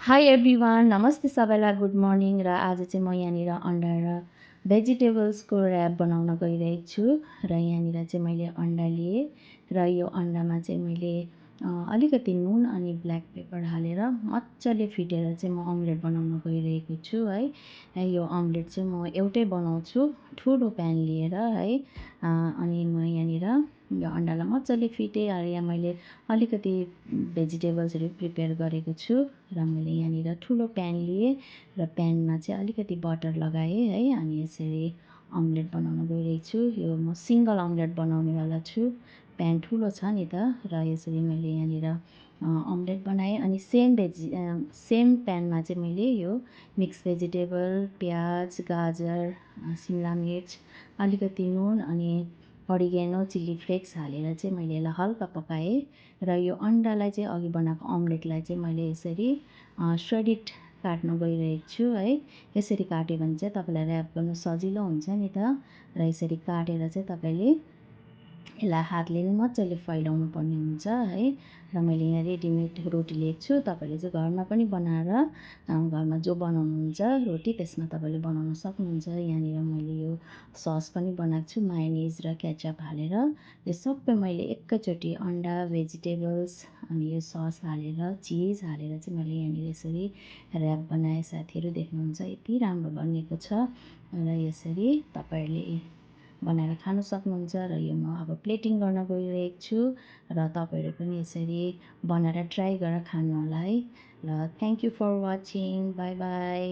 high everyone नमस्ते सबैलाई good morning र आज चाहिँ म यहाँनिर अन्डा र भेजिटेबल्सको ऱ्याप बनाउन गइरहेको छु र यहाँनिर चाहिँ मैले अन्डा लिएँ र यो अन्डामा चाहिँ मैले अलिकति नुन अनि ब्ल्याक पेपर हालेर मजाले फिटेर चाहिँ म अमलेट बनाउन गइरहेको छु है यो अमलेट चाहिँ म एउटै बनाउँछु ठुलो प्यान लिएर है अनि म यहाँनिर यो अन्डालाई मजाले फिटेँ र यहाँ मैले अलिकति भेजिटेबल्सहरू प्रिपेयर गरेको छु र मैले यहाँनिर ठुलो प्यान लिएँ र प्यानमा चाहिँ अलिकति बटर लगाएँ है अनि यसरी अमलेट बनाउन गइरहेको छु यो म सिङ्गल अमलेट बनाउनेवाला छु प्यान ठुलो छ नि त र यसरी मैले यहाँनिर अमलेट बनाएँ अनि सेम प्यानमा चाहिँ मैले यो मिक्स भेजिटेबल प्याज गाजर सिमला मिर्च अलिकति नुन अनि अरिगेनो चिल्ली फ्लेक्स हालेर चाहिँ मैले यसलाई हल्का पकाएँ र यो अन्डालाई चाहिँ अघि बनाएको अमलेटलाई चाहिँ मैले यसरी श्रेडिड काट्न गइरहेको छु है यसरी काट्यो भने चाहिँ तपाईँलाई ऱ्याप गर्नु सजिलो हुन्छ नि त र यसरी काटेर चाहिँ तपाईँले यसलाई हातले नै मजाले फैलाउनु पर्ने हुन्छ है र मैले यहाँ रेडिमेड रोटी लिएको छु तपाईँले चाहिँ घरमा पनि बनाएर घरमा जो बनाउनुहुन्छ रोटी त्यसमा तपाईँले बनाउन सक्नुहुन्छ यहाँनिर मैले यो सस पनि बनाएको छु मायोनिज र केचअप हालेर यो सबै मैले एकैचोटि अन्डा भेजिटेबल्स अनि यो सस हालेर चिज हालेर चाहिँ मैले यहाँनिर यसरी ऱ्याप बनाएँ साथीहरू देख्नुहुन्छ यति राम्रो बनिएको छ र यसरी तपाईँहरूले बनाएर खानु सक्नुहुन्छ र यो म अब प्लेटिङ गर्न गइरहेको छु र तपाईँहरू पनि यसरी बनाएर ट्राई गरेर खानु होला है ल thank you for watching bye by